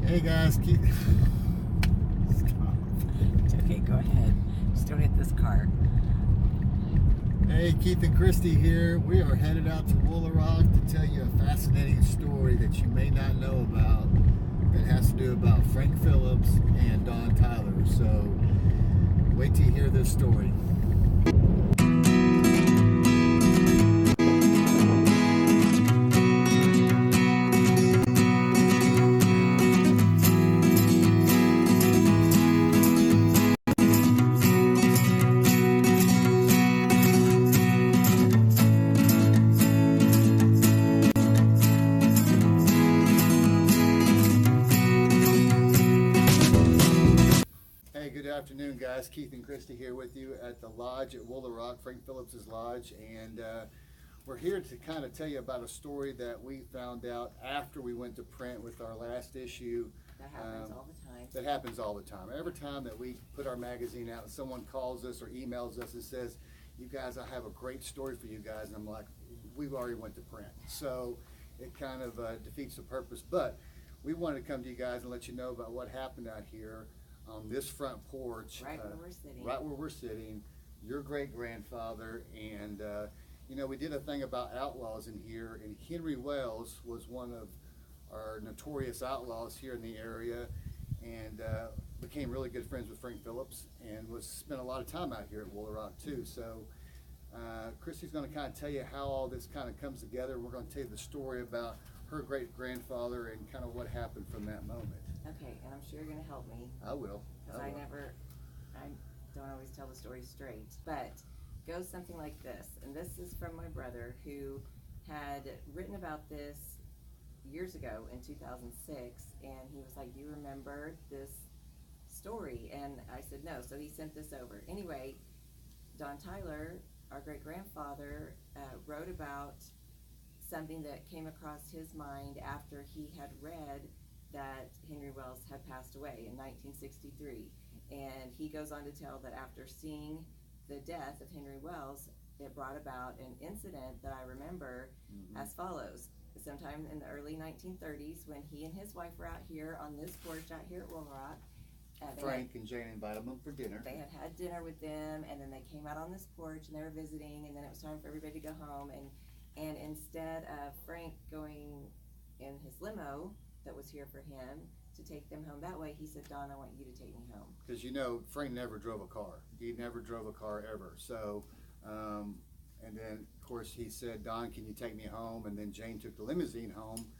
Hey guys, Keith. Stop. It's okay, go ahead. Just don't hit this car. Hey, Keith and Christy here. We are headed out to Woolaroc to tell you a fascinating story that you may not know about that has to do about Frank Phillips and Don Tyler. So wait till you hear this story. Good afternoon, guys. Keith and Christy here with you at the lodge at Woolaroc, Frank Phillips' lodge, and we're here to kind of tell you about a story that we found out after we went to print with our last issue. That happens all the time. That happens all the time. Every time that we put our magazine out, someone calls us or emails us and says, "You guys, I have a great story for you guys," and I'm like, "We've already went to print," so it kind of defeats the purpose. But we wanted to come to you guys and let you know about what happened out here on this front porch, right where we're sitting. Right where we're sitting, your great-grandfather, and you know, we did a thing about outlaws in here, and Henry Wells was one of our notorious outlaws here in the area, and became really good friends with Frank Phillips, and spent a lot of time out here at Woolaroc too. So Christy's going to kind of tell you how all this kind of comes together. We're going to tell you the story about her great-grandfather and kind of what happened from that moment. Okay, and I'm sure you're going to help me. I will. Because I don't always tell the story straight, but it goes something like this. And this is from my brother, who had written about this years ago in 2006, and he was like, "Do you remember this story?" And I said, "No." So he sent this over. Anyway, Don Tyler, our great-grandfather, wrote about something that came across his mind after he had read that Henry Wells had passed away in 1963. And he goes on to tell that after seeing the death of Henry Wells, it brought about an incident that I remember as follows. Sometime in the early 1930s, when he and his wife were out here on this porch out here at Woolaroc, Frank and Jane invited them for dinner. They had dinner with them, and then they came out on this porch and they were visiting, and then it was time for everybody to go home. And instead of Frank going in his limo that was here for him to take them home that way, he said, "Don, I want you to take me home." Because you know, Frank never drove a car. He never drove a car ever. So, and then of course he said, "Don, can you take me home?" And then Jane took the limousine home,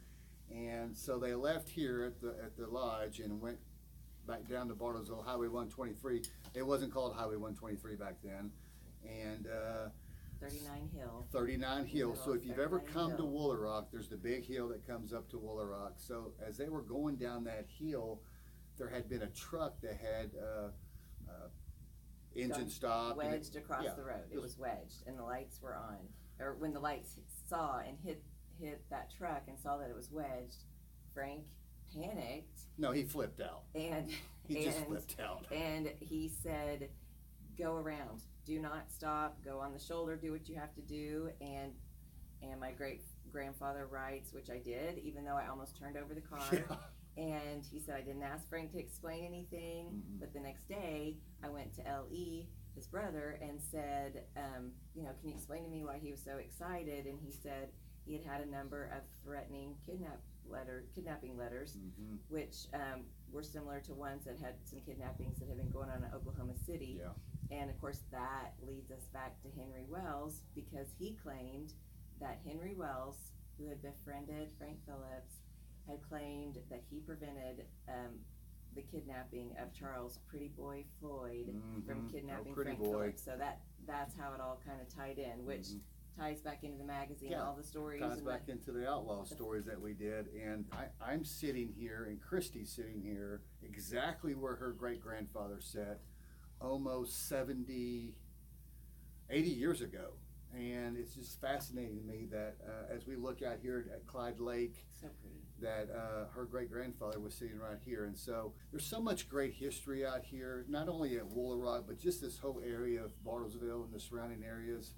and so they left here at the lodge and went back down to Bartlesville Highway 123. It wasn't called Highway 123 back then, and 39 Hill. 39 Hill. So if you've ever come to Hill. Woolaroc, there's the big hill that comes up to Woolaroc. So as they were going down that hill, there had been a truck that had engine stopped. Wedged across yeah, the road. It was wedged, and the lights were on. Or when the lights saw and hit that truck and saw that it was wedged, Frank panicked. No, he flipped out. He just flipped out. And he said, "Go around. Do not stop. Go on the shoulder. Do what you have to do." And my great-grandfather writes, which I did, even though I almost turned over the car. Yeah. And he said, "I didn't ask Frank to explain anything." But the next day, I went to L.E., his brother, and said, "You know, can you explain to me why he was so excited?" And he said he had a number of threatening kidnapping letters, which were similar to ones that had some kidnappings that had been going on in Oklahoma City. Yeah. And of course that leads us back to Henry Wells, because he claimed that Henry Wells, who had befriended Frank Phillips, had claimed that he prevented the kidnapping of Charles Pretty Boy Floyd from kidnapping Frank Phillips. So that's how it all kind of tied in, which ties back into the magazine, all the stories. Ties back into the outlaw stories that we did. And I'm sitting here, and Christy's sitting here, exactly where her great-grandfather sat almost 80 years ago. And it's just fascinating to me that as we look out here at Clyde Lake, so pretty, that her great-grandfather was sitting right here. And so there's so much great history out here, not only at Woolaroc, but just this whole area of Bartlesville and the surrounding areas,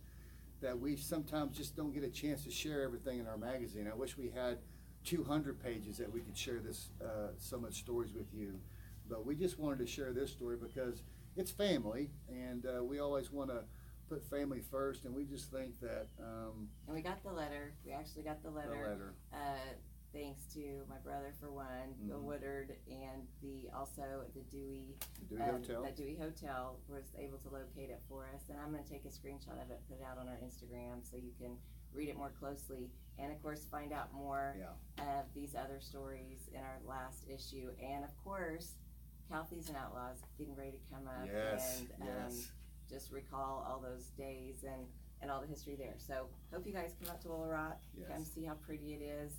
that we sometimes just don't get a chance to share everything in our magazine. I wish we had 200 pages that we could share this so much stories with you. But we just wanted to share this story because it's family, and we always want to put family first, and we just think that And we got the letter. We actually got the letter. Thanks to my brother for one, Bill Woodard, and also the Dewey Hotel. The Dewey Hotel was able to locate it for us. And I'm going to take a screenshot of it, put it out on our Instagram so you can read it more closely, and of course find out more of these other stories in our last issue. And of course, Cal Thieves and Outlaws getting ready to come up, and just recall all those days and all the history there. So hope you guys come up to Woolaroc, come see how pretty it is.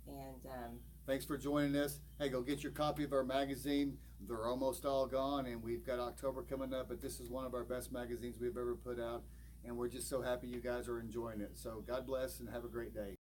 And thanks for joining us. Hey, go get your copy of our magazine. They're almost all gone, and we've got October coming up, but this is one of our best magazines we've ever put out, and we're just so happy you guys are enjoying it. So God bless and have a great day.